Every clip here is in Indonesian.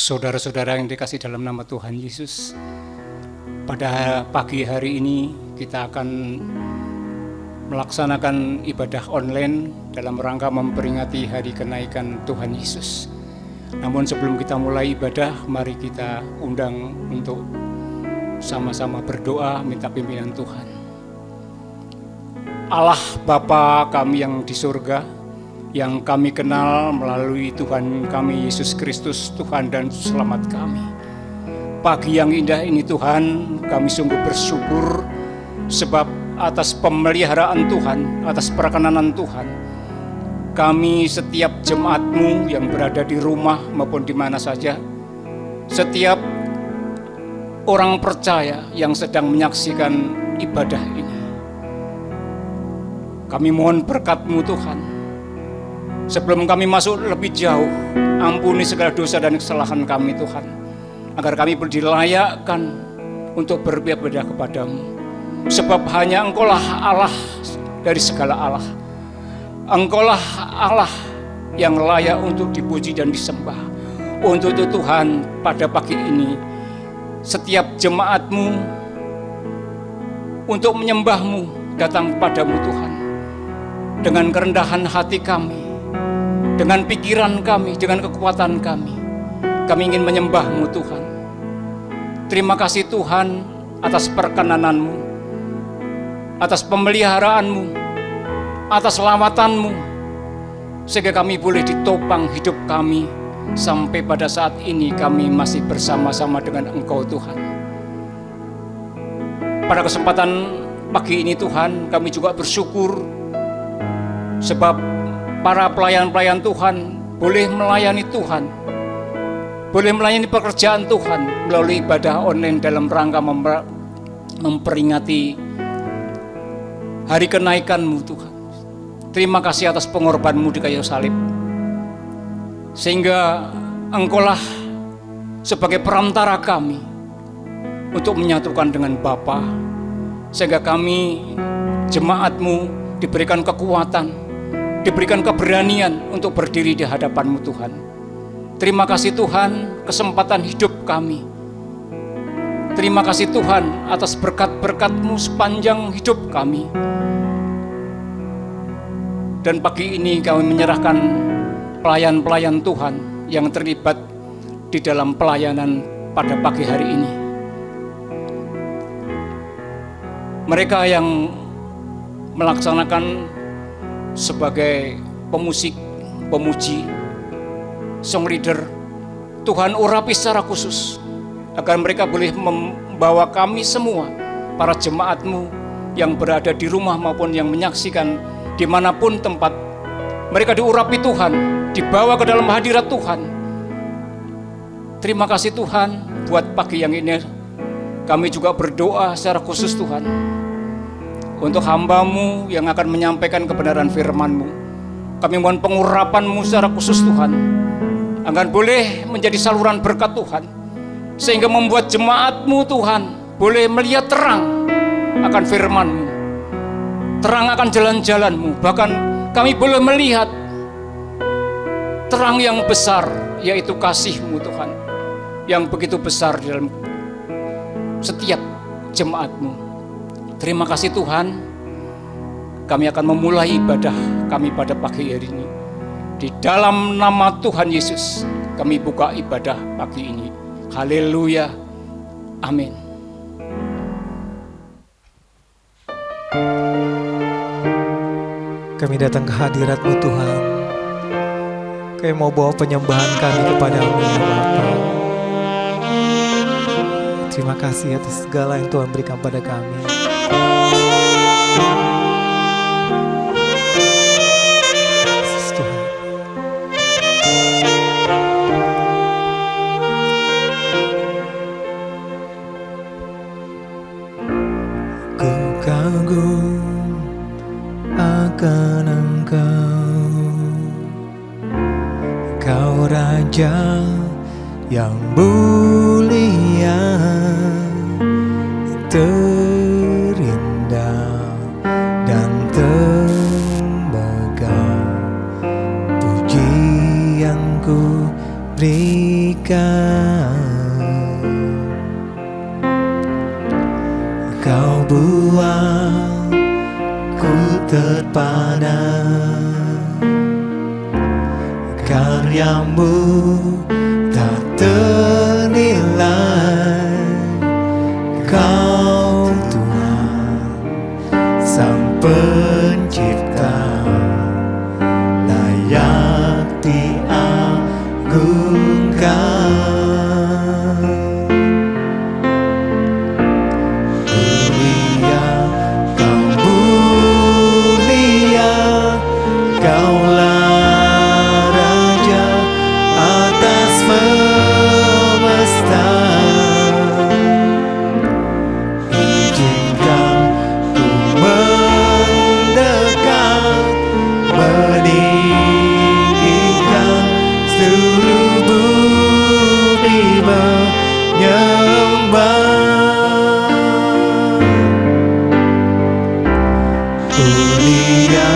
Saudara-saudara yang dikasih dalam nama Tuhan Yesus, pada pagi hari ini kita akan melaksanakan ibadah online dalam rangka memperingati hari kenaikan Tuhan Yesus. Namun sebelum kita mulai ibadah, mari kita undang untuk sama-sama berdoa minta pimpinan Tuhan. Allah Bapa kami yang di surga, yang kami kenal melalui Tuhan kami Yesus Kristus, Tuhan dan Selamat kami. Pagi yang indah ini Tuhan, kami sungguh bersyukur sebab atas pemeliharaan Tuhan, atas perkenanan Tuhan, kami setiap jemaat-Mu yang berada di rumah maupun di mana saja, setiap orang percaya yang sedang menyaksikan ibadah ini, kami mohon berkat-Mu Tuhan. Sebelum kami masuk lebih jauh, ampuni segala dosa dan kesalahan kami Tuhan, agar kami dilayakkan untuk beribadah kepadamu. Sebab hanya Engkaulah Allah dari segala Allah. Engkaulah Allah yang layak untuk dipuji dan disembah. Untuk itu Tuhan, pada pagi ini setiap jemaat-Mu untuk menyembah-Mu datang kepadamu Tuhan, dengan kerendahan hati kami, dengan pikiran kami, dengan kekuatan kami ingin menyembah-Mu Tuhan. Terima kasih Tuhan atas perkenanan-Mu, atas pemeliharaan-Mu, atas lawatan-Mu, sehingga kami boleh ditopang hidup kami sampai pada saat ini kami masih bersama-sama dengan Engkau Tuhan. Pada kesempatan pagi ini Tuhan, kami juga bersyukur sebab para pelayan-pelayan Tuhan boleh melayani Tuhan, boleh melayani pekerjaan Tuhan melalui ibadah online dalam rangka memperingati hari kenaikan-Mu Tuhan. Terima kasih atas pengorbanan-Mu di kayu salib, sehingga Engkaulah sebagai perantara kami untuk menyatukan dengan Bapa, sehingga kami jemaat-Mu diberikan kekuatan, diberikan keberanian untuk berdiri di hadapan-Mu Tuhan. Terima kasih Tuhan kesempatan hidup kami. Terima kasih Tuhan atas berkat-berkat-Mu sepanjang hidup kami. Dan pagi ini kami menyerahkan pelayan-pelayan Tuhan yang terlibat di dalam pelayanan pada pagi hari ini. Mereka yang melaksanakan sebagai pemusik, pemuji, songwriter, Tuhan urapi secara khusus agar mereka boleh membawa kami semua, para jemaat-Mu yang berada di rumah maupun yang menyaksikan dimanapun tempat, mereka diurapi Tuhan, dibawa ke dalam hadirat Tuhan. Terima kasih Tuhan buat pagi yang ini. Kami juga berdoa secara khusus Tuhan untuk hamba-Mu yang akan menyampaikan kebenaran firman-Mu. Kami mohon pengurapan-Mu secara khusus Tuhan, agar boleh menjadi saluran berkat Tuhan, sehingga membuat jemaat-Mu Tuhan boleh melihat terang akan firman-Mu, terang akan jalan-jalan-Mu. Bahkan kami boleh melihat terang yang besar, yaitu kasih-Mu Tuhan, yang begitu besar di dalam setiap jemaat-Mu. Terima kasih Tuhan, kami akan memulai ibadah kami pada pagi hari ini. Di dalam nama Tuhan Yesus, kami buka ibadah pagi ini. Haleluya, amin. Kami datang ke hadirat-Mu Tuhan. Kami mau bawa penyembahan kami kepada-Mu ya Bapa. Terima kasih atas segala yang Tuhan berikan pada kami. Ku kagum akan Engkau, Kau Raja yang mulia, terindah dan tembagau. Pujianku berikan membuatku terpana. Karyamu tak ternilai, Kau Tuhan Sang Pencipta, layak diagungkan. Mulia, Kau mulia, Kaulah Raja atas semesta. Izinkan ku mendekat, meninggikan seluruh bumi menyembah. Mulia,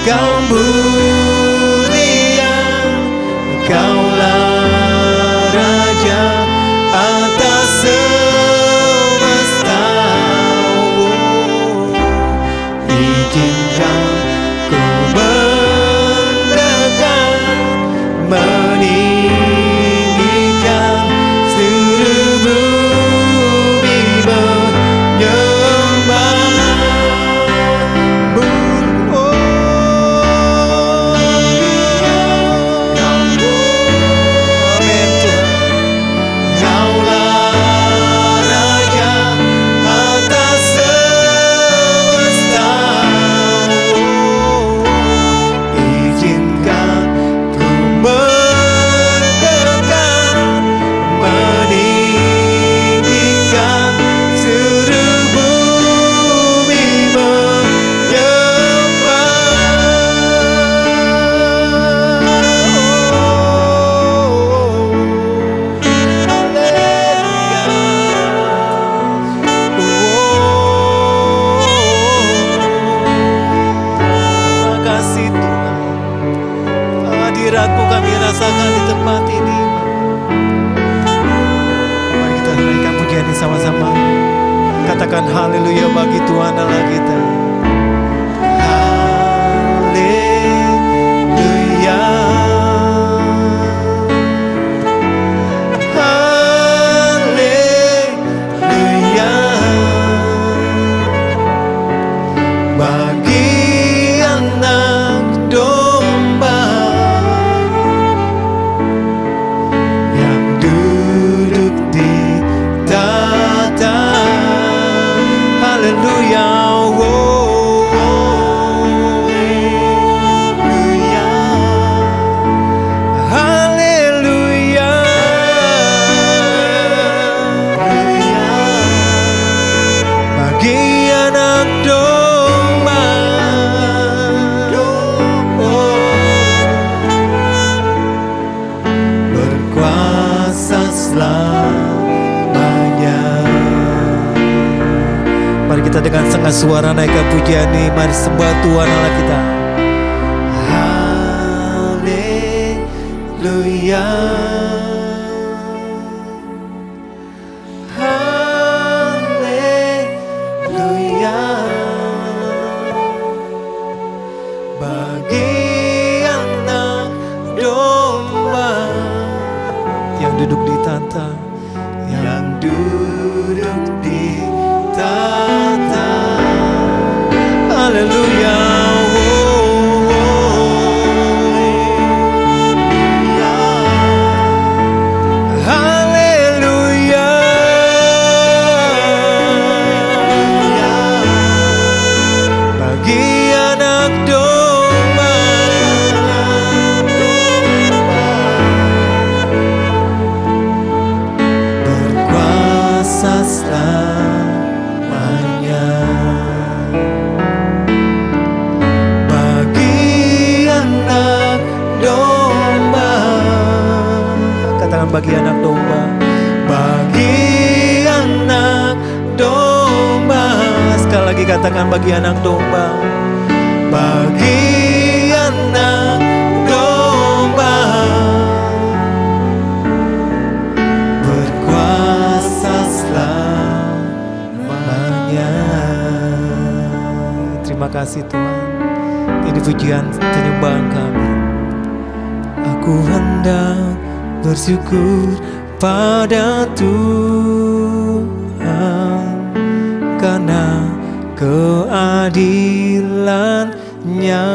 Kau mulia, Kaulah Raja atas semesta. Izinkan ku mendekat, meninggikan seluruh bumi menyembah. Amin Tuhan. Kaulah Raja atas semesta. Izinkan ku mendekat, meninggikan seluruh bumi Terima kasih Tuhan, hadirat-Mu kami rasakan di tempat ini. Mari kita naikkan pujian ini sama-sama. Katakan haleluya bagi Tuhan Allah kita. Haleluya. Haleluya. Bagi anak domba yang duduk di tata. Haleluya. Oh, haleluya. Haleluya. Haleluya. Bagi anak domba, berkuasa selamanya. Mari kita dengan setengah suara naikkan pujian ini. Mari sembah Tuhan Allah kita. Haleluya. Haleluya. Bagi anak domba yang duduk di tata, yang duduk di tata. Haleluya. Haleluya. Bagi anak domba, berkuasa selamanya. Bagi anak domba, katakan bagi anak domba. Bagi anak domba, sekali lagi katakan bagi anak domba. Bagi anak domba, berkuasa selamanya. terima kasih Tuhan. Ini pujian penyembahan kami. Aku hendak bersyukur pada Tuhan karena keadilan-Nya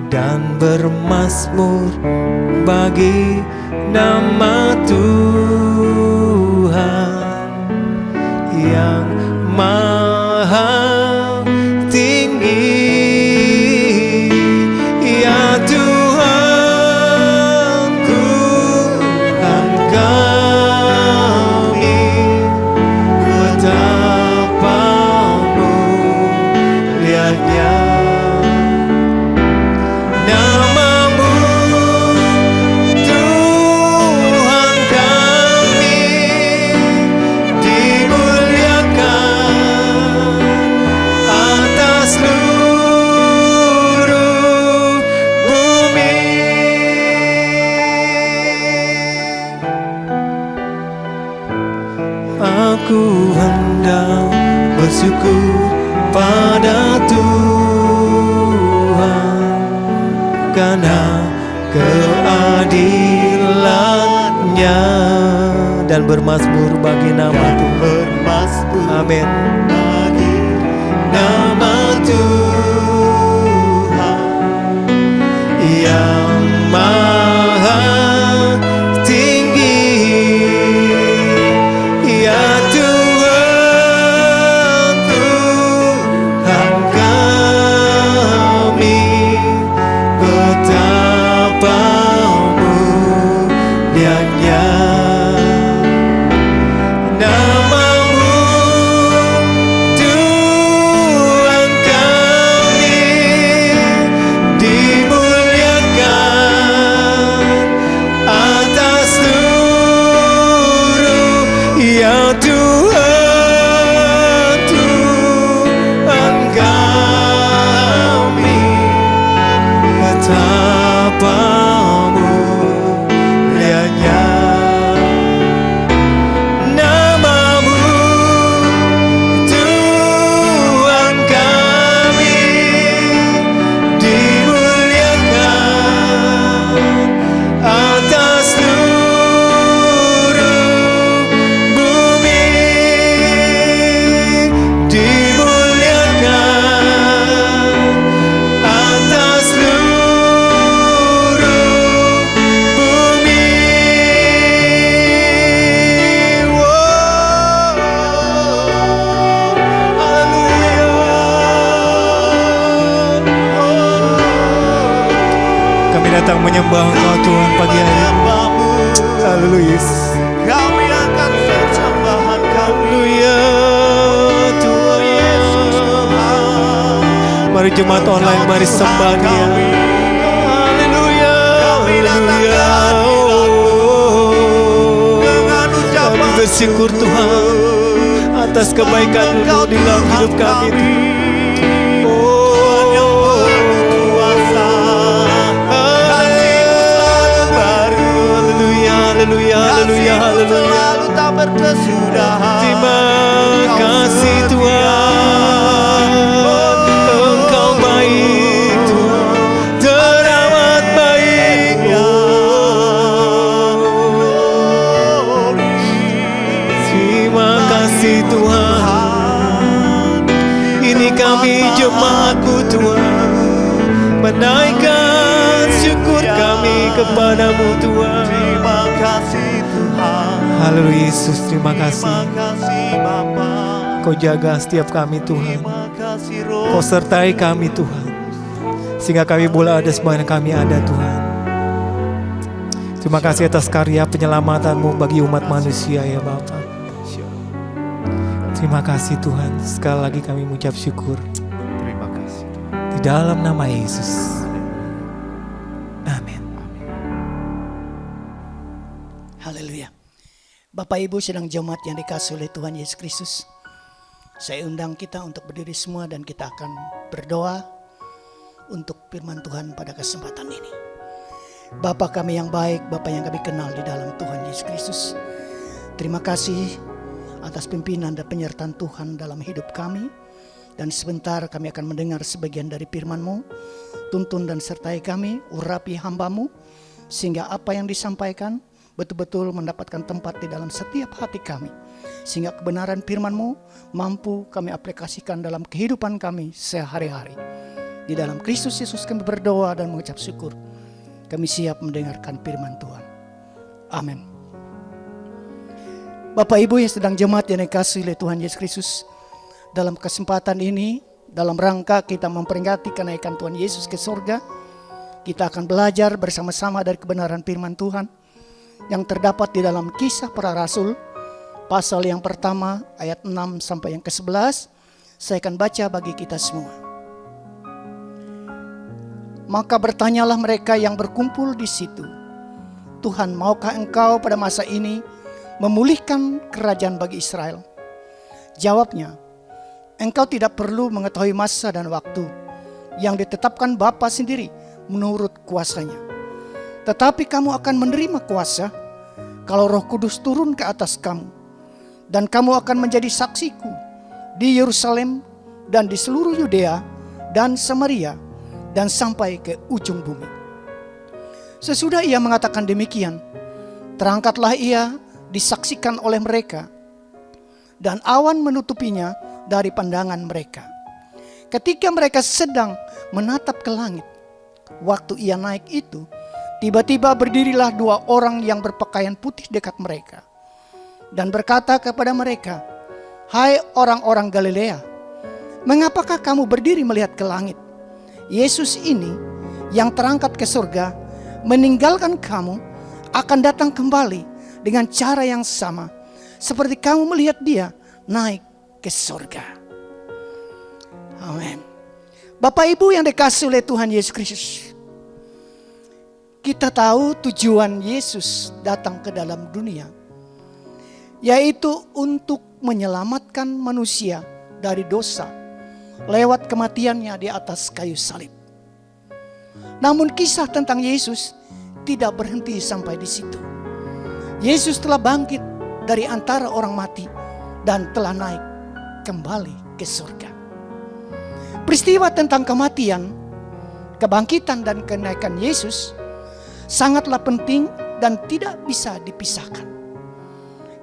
dan bermazmur bagi nama Tuhan yang maha tinggi. Ya Tuhanku, Engkau betapa mulianya namamu, Tuhan kami, dimuliakan atas seluruh bumi. Aku hendak bersyukur pada Tuhan karena keadilan-Nya dan bermazmur bagi nama Tuhan. Amin. Bagi nama Tuhan yang maha tinggi. Ya Tuhan, Tuhan kami, betapa mulianya namamu, Tuhan kami, dimuliakan atas seluruh. Ya Tuhan, Tuhan kami, betapa mulianya namamu, Tuhan kami, dimuliakan atas seluruh bumi, dimuliakan atas seluruh bumi. Wow. Haleluya. Kami datang menyembah Engkau Tuhan pagi hari ini. Haleluya. Kami akan persembahan Haleluya Tuhan. Mari jemaat online, mari sembah Dia. Haleluya. Haleluya. Kami bersyukur Tuhan atas kebaikan-Mu di dalam hidup kami. Haleluya, haleluya, haleluya. Terima kasih Tuhan, Engkau baik Tuhan, teramat baik. Terima kasih Tuhan. Ini kami jemaat-Mu Tuhan, menaikkan syukur kami kepadamu Tuhan. Terima kasih Tuhan. Haleluya Yesus, terima kasih. Kau jaga setiap kami Tuhan. Kau sertai kami Tuhan, sehingga kami boleh ada semua yang kami ada Tuhan. Terima kasih atas karya penyelamatan-Mu bagi umat manusia ya Bapa. Terima kasih Tuhan. Sekali lagi kami mengucap syukur. Terima kasih. Di dalam nama Yesus. Amin. Haleluya. Bapak Ibu sedang jemaat yang dikasihi oleh Tuhan Yesus Kristus. Saya undang kita untuk berdiri semua dan kita akan berdoa untuk firman Tuhan pada kesempatan ini. Bapa kami yang baik, Bapa yang kami kenal di dalam Tuhan Yesus Kristus. Terima kasih atas pimpinan dan penyertaan Tuhan dalam hidup kami. Dan sebentar kami akan mendengar sebagian dari firman-Mu. Tuntun dan sertai kami, urapi hamba-Mu, sehingga apa yang disampaikan betul-betul mendapatkan tempat di dalam setiap hati kami. Sehingga kebenaran firman-Mu mampu kami aplikasikan dalam kehidupan kami sehari-hari. Di dalam Kristus Yesus kami berdoa dan mengucap syukur. Kami siap mendengarkan firman Tuhan. Amin. Bapak Ibu yang sedang jemaat yang dikasihi oleh Tuhan Yesus Kristus, dalam kesempatan ini, dalam rangka kita memperingati kenaikan Tuhan Yesus ke surga, kita akan belajar bersama-sama dari kebenaran firman Tuhan yang terdapat di dalam Kisah Para Rasul, pasal yang pertama ayat 6 sampai yang ke-11. Saya akan baca bagi kita semua. Maka bertanyalah mereka yang berkumpul di situ, Tuhan, maukah Engkau pada masa ini memulihkan kerajaan bagi Israel? Jawabnya, Engkau tidak perlu mengetahui masa dan waktu yang ditetapkan Bapa sendiri menurut kuasanya. Tetapi kamu akan menerima kuasa kalau Roh Kudus turun ke atas kamu. Dan kamu akan menjadi saksiku di Yerusalem dan di seluruh Yudea dan Samaria dan sampai ke ujung bumi. Sesudah ia mengatakan demikian, terangkatlah ia disaksikan oleh mereka, dan awan menutupinya dari pandangan mereka. Ketika mereka sedang menatap ke langit, waktu ia naik itu, tiba-tiba berdirilah 2 orang yang berpakaian putih dekat mereka, dan berkata kepada mereka, "Hai orang-orang Galilea, mengapakah kamu berdiri melihat ke langit? Yesus ini yang terangkat ke surga, meninggalkan kamu, akan datang kembali dengan cara yang sama, seperti kamu melihat dia naik ke surga." Amin. Bapak Ibu yang dikasihi oleh Tuhan Yesus Kristus, kita tahu tujuan Yesus datang ke dalam dunia, yaitu untuk menyelamatkan manusia dari dosa lewat kematiannya di atas kayu salib. Namun kisah tentang Yesus tidak berhenti sampai di situ. Yesus telah bangkit dari antara orang mati dan telah naik kembali ke surga. Peristiwa tentang kematian, kebangkitan dan kenaikan Yesus sangatlah penting dan tidak bisa dipisahkan.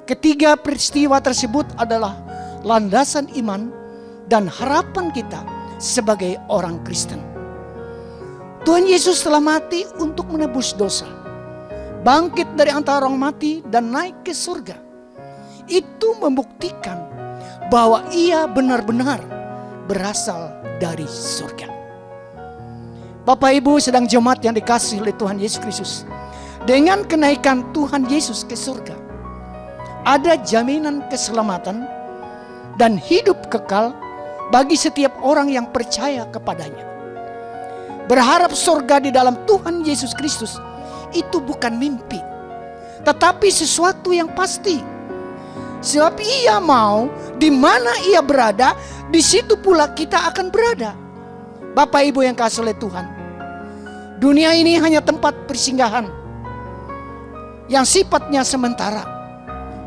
Ketiga peristiwa tersebut adalah landasan iman dan harapan kita sebagai orang Kristen. Tuhan Yesus telah mati untuk menebus dosa, bangkit dari antara orang mati dan naik ke surga. Itu membuktikan bahwa ia benar-benar berasal dari surga. Bapak Ibu sedang jemaat yang dikasihi oleh Tuhan Yesus Kristus, dengan kenaikan Tuhan Yesus ke surga, ada jaminan keselamatan dan hidup kekal bagi setiap orang yang percaya kepadanya. Berharap surga di dalam Tuhan Yesus Kristus itu bukan mimpi, tetapi sesuatu yang pasti. Sebab ia mau di mana ia berada, di situ pula kita akan berada. Bapak Ibu yang kasih oleh Tuhan, dunia ini hanya tempat persinggahan yang sifatnya sementara,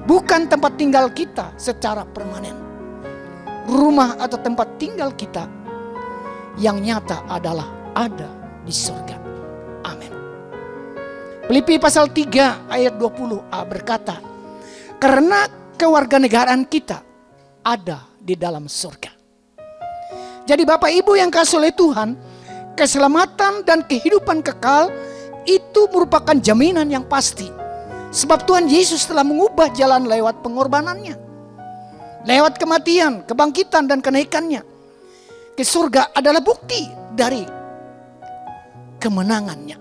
bukan tempat tinggal kita secara permanen. Rumah atau tempat tinggal kita yang nyata adalah ada di surga. Amin. Filipi pasal 3 ayat 20a berkata, karena kewarganegaraan kita ada di dalam surga. Jadi Bapak Ibu yang kasih oleh Tuhan, keselamatan dan kehidupan kekal itu merupakan jaminan yang pasti. Sebab Tuhan Yesus telah mengubah jalan lewat pengorbanannya, lewat kematian, kebangkitan dan kenaikannya ke surga adalah bukti dari kemenangannya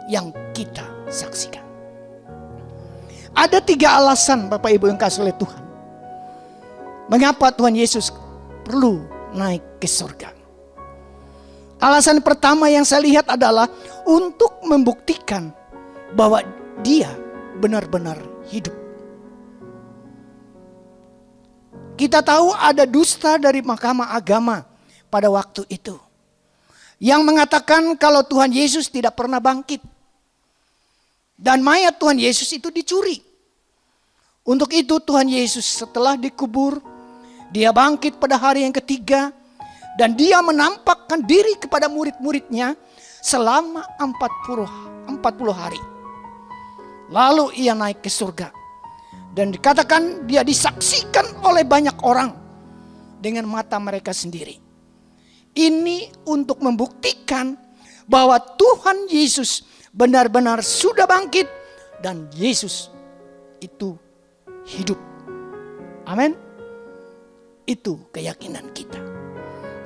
yang kita saksikan. Ada 3 alasan Bapak Ibu yang kasih oleh Tuhan, mengapa Tuhan Yesus perlu naik ke surga. Alasan pertama yang saya lihat adalah untuk membuktikan bahwa dia benar-benar hidup. Kita tahu ada dusta dari Mahkamah Agama pada waktu itu yang mengatakan kalau Tuhan Yesus tidak pernah bangkit. Dan mayat Tuhan Yesus itu dicuri. Untuk itu Tuhan Yesus setelah dikubur, dia bangkit pada hari yang ketiga Dan dia menampakkan diri kepada murid-muridnya selama 40 hari. Lalu ia naik ke surga. Dan dikatakan dia disaksikan oleh banyak orang dengan mata mereka sendiri. Ini untuk membuktikan bahwa Tuhan Yesus benar-benar sudah bangkit dan Yesus itu hidup. Amin. Itu keyakinan kita.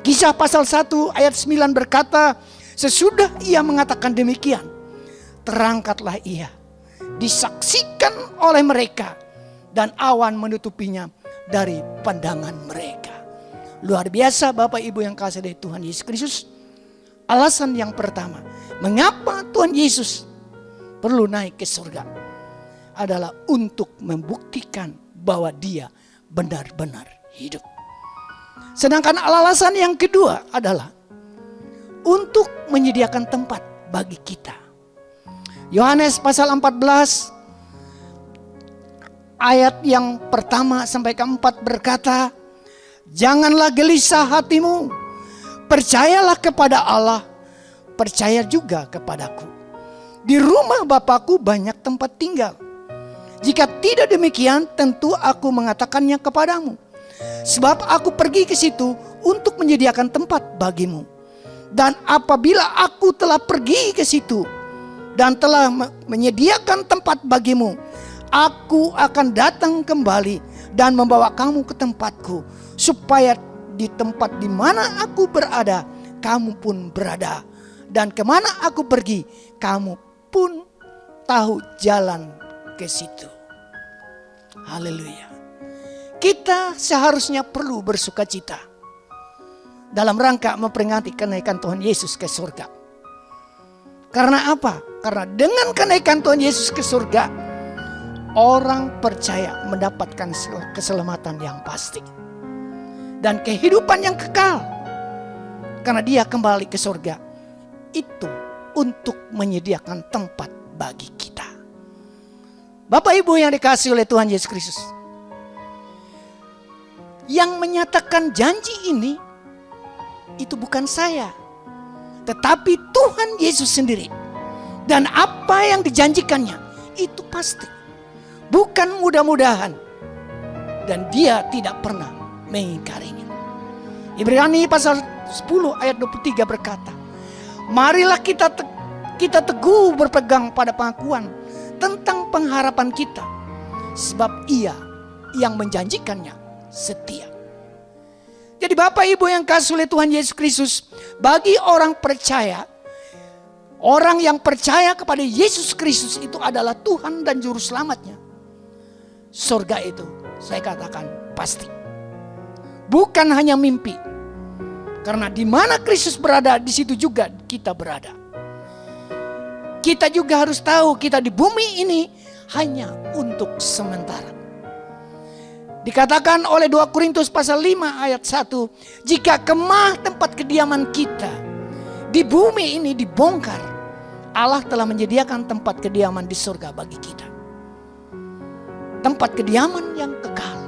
Kisah pasal 1 ayat 9 berkata, sesudah ia mengatakan demikian, terangkatlah ia, disaksikan oleh mereka, dan awan menutupinya dari pandangan mereka. Luar biasa Bapak Ibu yang kasih dari Tuhan Yesus Kristus. Alasan yang pertama, mengapa Tuhan Yesus perlu naik ke surga adalah untuk membuktikan bahwa dia benar-benar hidup. Sedangkan alasan yang kedua adalah untuk menyediakan tempat bagi kita. Yohanes pasal 14 ayat yang pertama sampai keempat berkata, janganlah gelisah hatimu, percayalah kepada Allah, percaya juga kepadaku. Di rumah Bapakku banyak tempat tinggal. Jika tidak demikian, tentu aku mengatakannya kepadamu. Sebab aku pergi ke situ untuk menyediakan tempat bagimu. Dan apabila aku telah pergi ke situ dan telah menyediakan tempat bagimu, aku akan datang kembali dan membawa kamu ke tempatku, supaya di tempat di mana aku berada, kamu pun berada. Dan kemana aku pergi, kamu pun tahu jalan ke situ. Haleluya. Kita seharusnya perlu bersuka cita dalam rangka memperingati kenaikan Tuhan Yesus ke surga. Karena apa? Karena dengan kenaikan Tuhan Yesus ke surga, orang percaya mendapatkan keselamatan yang pasti dan kehidupan yang kekal. Karena dia kembali ke surga itu untuk menyediakan tempat bagi kita. Bapak Ibu yang dikasihi oleh Tuhan Yesus Kristus, yang menyatakan janji ini itu bukan saya, tetapi Tuhan Yesus sendiri. Dan apa yang dijanjikannya itu pasti, bukan mudah-mudahan, dan dia tidak pernah mengingkarinya. Ibrani pasal 10 ayat 23 berkata, marilah kita teguh berpegang pada pengakuan tentang pengharapan kita, sebab ia yang menjanjikannya setia. Jadi Bapak Ibu yang kasih oleh Tuhan Yesus Kristus, bagi orang percaya, orang yang percaya kepada Yesus Kristus itu adalah Tuhan dan Juru Selamatnya, surga itu saya katakan pasti. Bukan hanya mimpi. Karena di mana Kristus berada, di situ juga kita berada. Kita juga harus tahu kita di bumi ini hanya untuk sementara. Dikatakan oleh 2 Korintus pasal 5 ayat 1, jika kemah tempat kediaman kita di bumi ini dibongkar, Allah telah menyediakan tempat kediaman di surga bagi kita. Tempat kediaman yang kekal,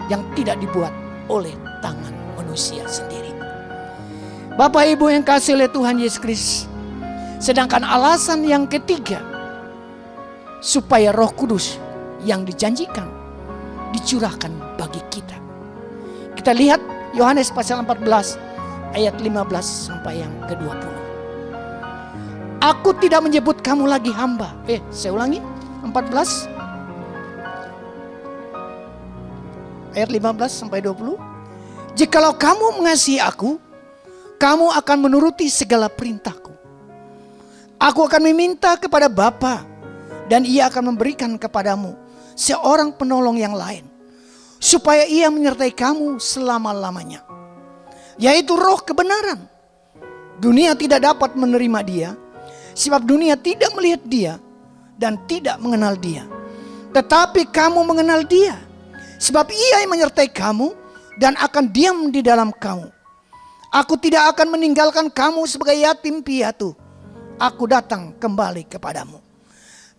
yang tidak dibuat oleh tangan manusia sendiri. Bapak Ibu yang kasih oleh Tuhan Yesus Kristus, sedangkan alasan yang ketiga, supaya Roh Kudus yang dijanjikan dicurahkan bagi kita. Kita lihat Yohanes pasal 14 ayat 15 sampai yang ke-20. Aku tidak menyebut kamu lagi hamba. Saya ulangi, 14 ayat 15 sampai 20. Jikalau kamu mengasihi aku, kamu akan menuruti segala perintahku. Aku akan meminta kepada Bapa, dan ia akan memberikan kepadamu seorang penolong yang lain, supaya ia menyertai kamu selama-lamanya, yaitu Roh kebenaran. Dunia tidak dapat menerima dia, sebab dunia tidak melihat dia dan tidak mengenal dia. Tetapi kamu mengenal dia, sebab ia yang menyertai kamu dan akan diam di dalam kamu. Aku tidak akan meninggalkan kamu sebagai yatim piatu. Aku datang kembali kepadamu.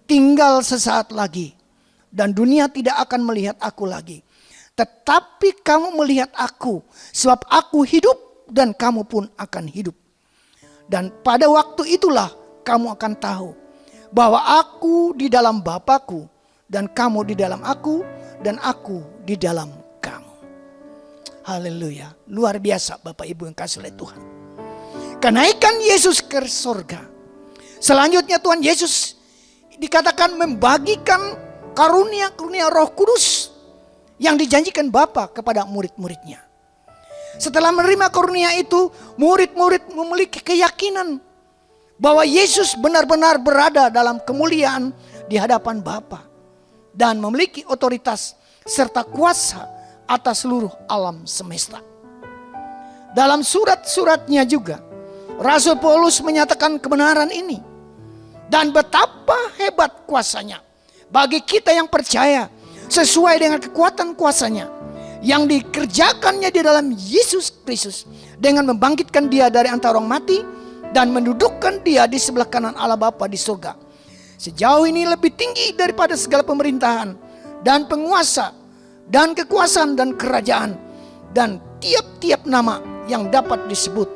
Tinggal sesaat lagi, dan dunia tidak akan melihat aku lagi. Tetapi kamu melihat aku, sebab aku hidup dan kamu pun akan hidup. Dan pada waktu itulah kamu akan tahu bahwa aku di dalam Bapa-Ku dan kamu di dalam aku dan aku di dalam kamu. Haleluya. Luar biasa Bapak Ibu yang kasih oleh Tuhan. Kenaikan Yesus ke surga. Selanjutnya Tuhan Yesus dikatakan membagikan karunia-karunia Roh Kudus yang dijanjikan Bapa kepada murid-muridnya. Setelah menerima karunia itu, murid-murid memiliki keyakinan bahwa Yesus benar-benar berada dalam kemuliaan di hadapan Bapa dan memiliki otoritas serta kuasa atas seluruh alam semesta. Dalam surat-suratnya juga, Rasul Paulus menyatakan kebenaran ini dan betapa hebat kuasanya bagi kita yang percaya sesuai dengan kekuatan kuasanya yang dikerjakannya di dalam Yesus Kristus dengan membangkitkan dia dari antara orang mati dan mendudukkan dia di sebelah kanan Allah Bapa di surga. Sejauh ini lebih tinggi daripada segala pemerintahan dan penguasa dan kekuasaan dan kerajaan dan tiap-tiap nama yang dapat disebut,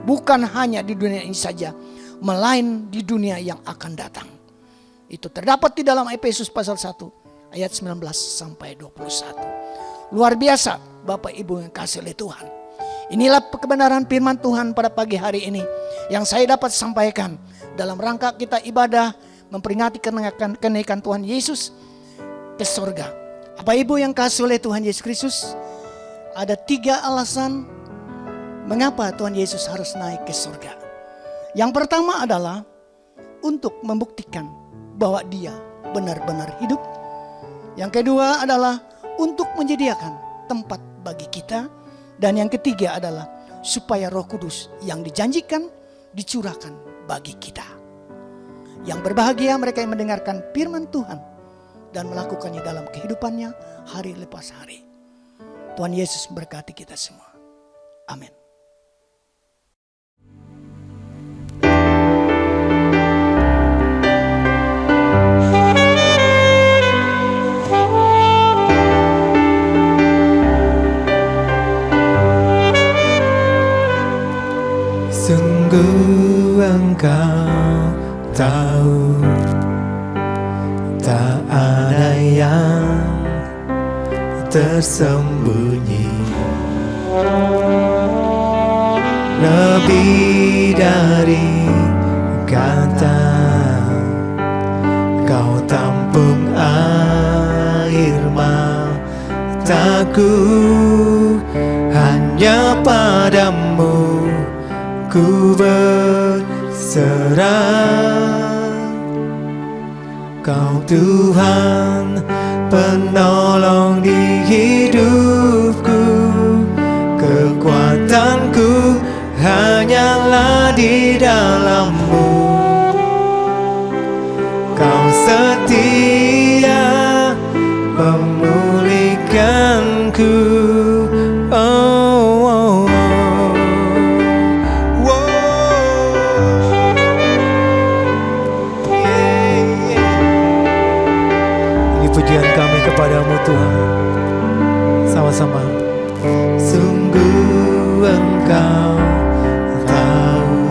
bukan hanya di dunia ini saja, melainkan di dunia yang akan datang. Itu terdapat di dalam Efesus pasal 1 ayat 19 sampai 21. Luar biasa Bapak Ibu yang kasih oleh Tuhan. Inilah kebenaran firman Tuhan pada pagi hari ini yang saya dapat sampaikan dalam rangka kita ibadah memperingati kenaikan Tuhan Yesus ke surga. Bapak Ibu yang kasih oleh Tuhan Yesus Kristus, ada 3 alasan mengapa Tuhan Yesus harus naik ke surga. Yang pertama adalah untuk membuktikan bahwa dia benar-benar hidup. Yang kedua adalah untuk menyediakan tempat bagi kita. Dan yang ketiga adalah supaya Roh Kudus yang dijanjikan dicurahkan bagi kita. Yang berbahagia mereka yang mendengarkan firman Tuhan dan melakukannya dalam kehidupannya hari lepas hari. Tuhan Yesus berkati kita semua. Amin. Sungguh engkau tahu tak ada yang tersembunyi, lebih dari kata kau tampung air mataku, hanya padamu ku berserah. Kau Tuhan penolong di hidupku, kekuatanku hanyalah di dalam-Mu. Kau setia memulihkanku. Pujian kami kepadamu Tuhan. Sama-sama. Sungguh engkau tahu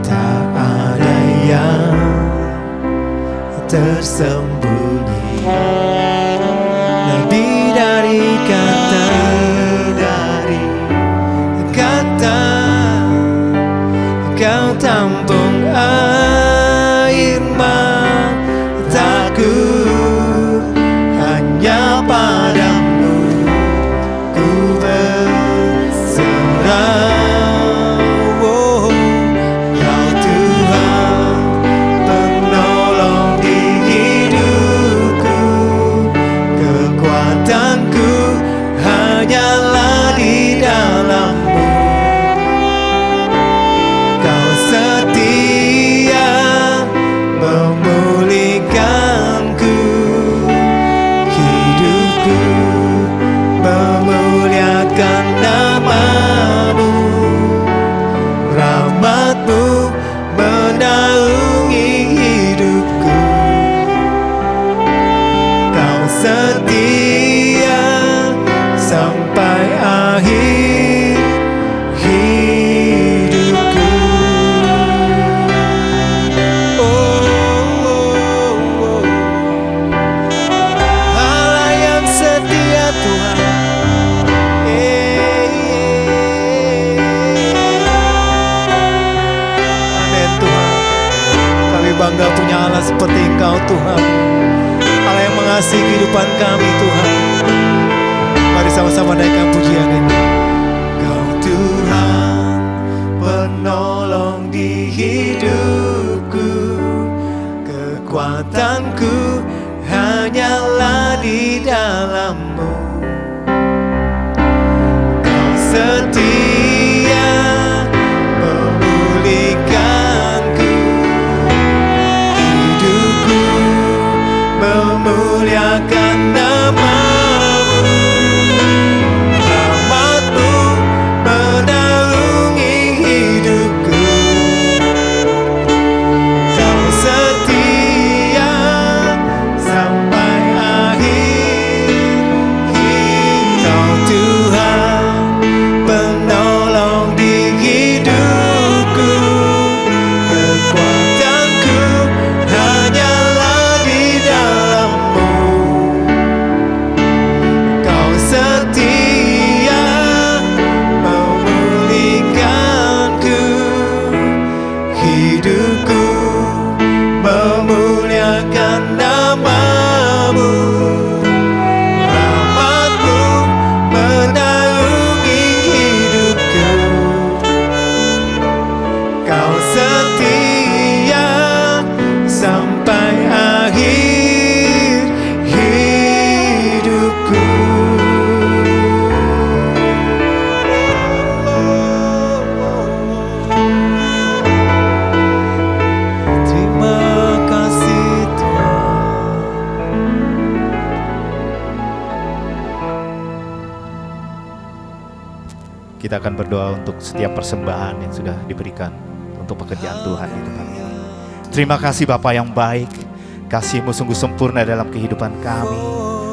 tak ada yang tersembunyi, lebih dari kata kau tampung air mataku, hanya padamu ku berserah. Oh, kau Tuhan penolong di hidupku, kekuatanku hanyalah di dalam-Mu. Kau setia memulihkanku, hidupku memuliakan nama-Mu, rahmat-Mu menaungi hidupku. Kau setia sampai Engkau Tuhan, Allah yang mengasihi kehidupan kami Tuhan. Mari sama-sama naikkan pujian ini. Kau Tuhan, penolong di hidupku, kekuatanku hanyalah di dalam-Mu. Kau setia memulihkanku, hidupku memuliakan nama-Mu. Rahmat-Mu menaungi hidupku. Kau setia sampai akhir. Kau Tuhan, penolong di hidupku, kekuatanku hanyalah di dalam-Mu. Kau setia memulihkanku, hidupku memuliakan nama-Mu. Rahmat-Mu menaungi hidupku. Kau setia sampai akhir hidupku. Terima kasih Tuhan. Kita akan berdoa untuk setiap persembahan yang sudah diberikan untuk pekerjaan Tuhan di tempat ini. Terima kasih Bapa yang baik, kasih-Mu sungguh sempurna dalam kehidupan kami,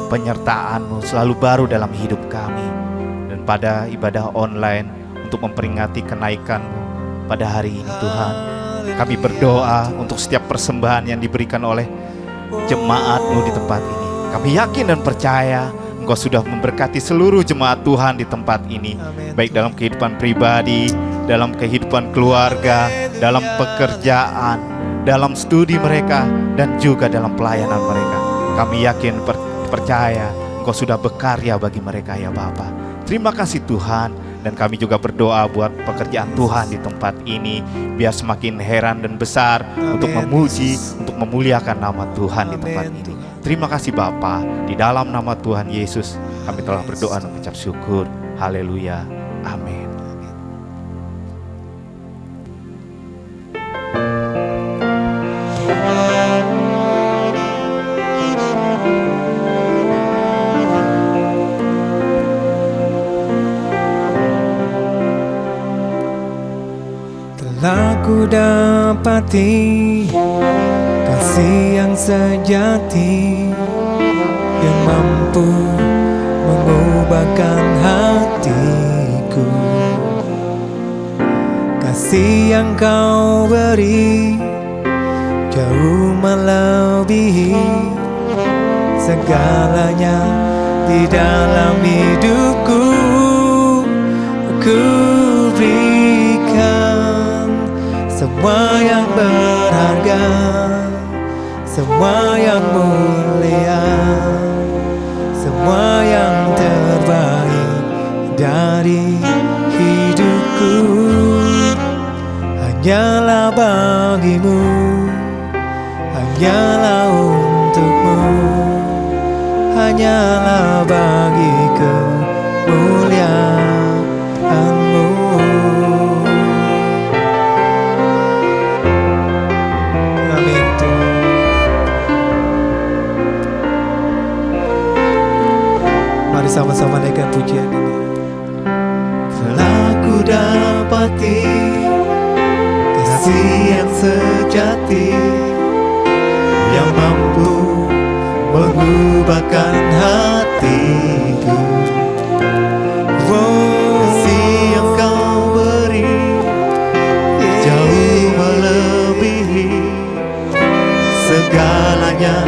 penyertaan-Mu selalu baru dalam hidup kami. Dan pada ibadah online untuk memperingati kenaikan pada hari ini Tuhan, kami berdoa untuk setiap persembahan yang diberikan oleh jemaat-Mu di tempat ini. Kami yakin dan percaya Engkau sudah memberkati seluruh jemaat Tuhan di tempat ini, baik dalam kehidupan pribadi, dalam kehidupan keluarga, dalam pekerjaan, dalam studi mereka, dan juga dalam pelayanan mereka. Kami yakin percaya Engkau sudah berkarya bagi mereka ya Bapa. Terima kasih Tuhan, dan kami juga berdoa buat pekerjaan Tuhan di tempat ini, biar semakin heran dan besar untuk memuji, untuk memuliakan nama Tuhan di tempat ini. Terima kasih Bapa, di dalam nama Tuhan Yesus kami telah berdoa dan mengucap syukur. Haleluya, amin. Telah ku dapati kasih yang sejati, yang mampu mengubahkan hatiku. Kasih yang Kau beri jauh melebihi segalanya di dalam hidupku. Ku berikan semua yang berharga, semua yang mulia, semua yang terbaik dari hidupku. Hanyalah bagi-Mu, hanyalah untuk-Mu, hanyalah bagi kemuliaan-Mu. Amin Tuhan. Mari sama-sama naikkan pujian ini. Telah ku dapati kasih yang sejati, yang mampu mengubahkan hatiku. Kasih yang Kau beri jauh melebihi segalanya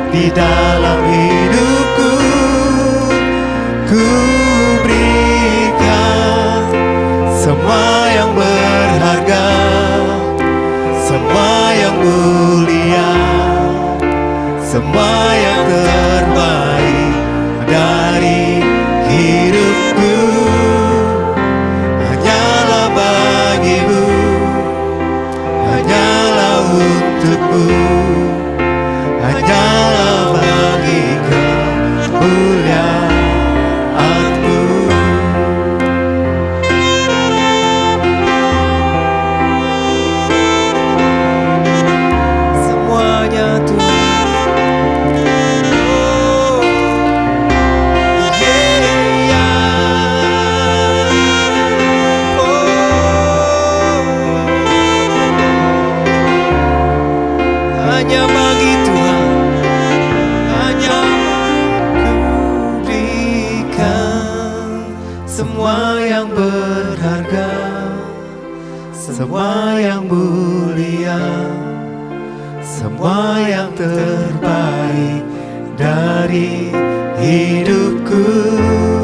di dalam hidupku. Ku berikan semua yang berharga, semua yang mulia, semua yang berharga, semua yang mulia, semua yang terbaik dari hidupku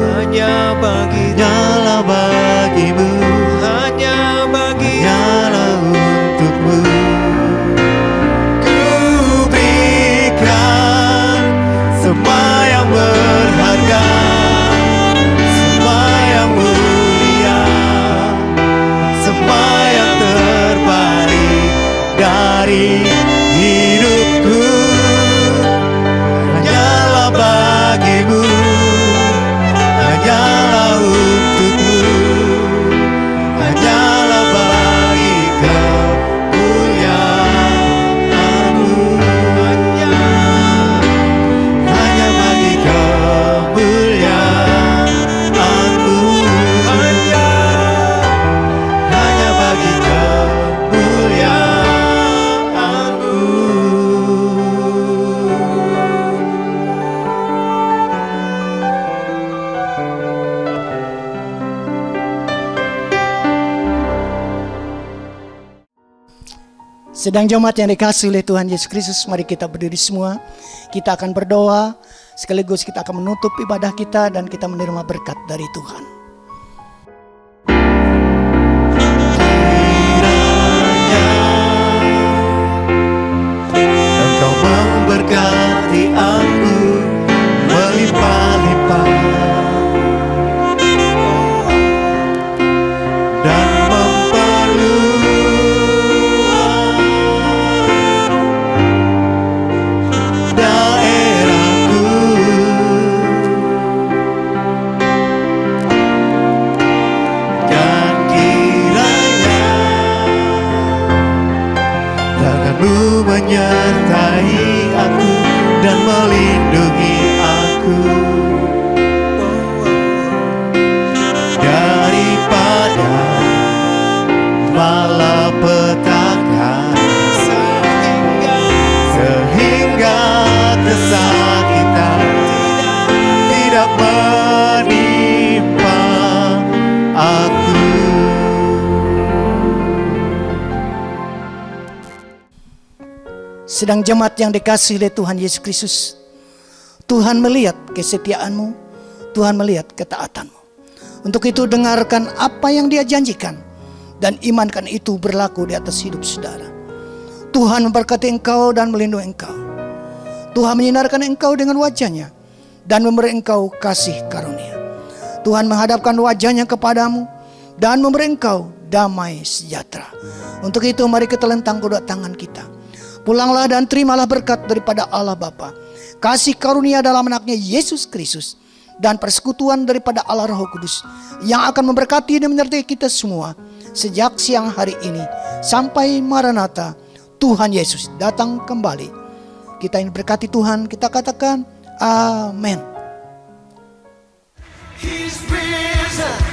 hanyalah bagimu, hanyalah untukmu. Ku berikan semua yang berharga, semua yang mulia, semua yang terbaik dari hidupku hanyalah bagimu, hanyalah untukmu, hanyalah bagi kemuliaanmu, hanya bagi kemuliaanmu, hanya bagi Sedang jemaat yang dikasihi oleh Tuhan Yesus Kristus, mari kita berdiri semua. Kita akan berdoa, sekaligus kita akan menutup ibadah kita dan kita menerima berkat dari Tuhan. Engkau memberkati aku melimpah-limpah dan memperluas daerahku, dan kiranya tanganmu menyertai aku dan melindungi aku daripada malapetaka, sehingga kesakitan tidak menimpa aku. Sedang jemaat yang dikasihi oleh Tuhan Yesus Kristus, Tuhan melihat kesetiaanmu, Tuhan melihat ketaatanmu. Untuk itu dengarkan apa yang Dia janjikan dan imankan itu berlaku di atas hidup saudara. Tuhan memberkati engkau dan melindungi engkau. Tuhan menyinarkan engkau dengan wajah-Nya dan memberi engkau kasih karunia. Tuhan menghadapkan wajah-Nya kepadamu dan memberi engkau damai sejahtera. Untuk itu mari kita lentang kedua tangan kita. Pulanglah dan terimalah berkat daripada Allah Bapa, kasih karunia dalam anaknya Yesus Kristus, dan persekutuan daripada Allah Roh Kudus yang akan memberkati dan menyertai kita semua sejak siang hari ini sampai Maranatha, Tuhan Yesus datang kembali. Kita ingin berkati Tuhan, kita katakan amin. He's risen.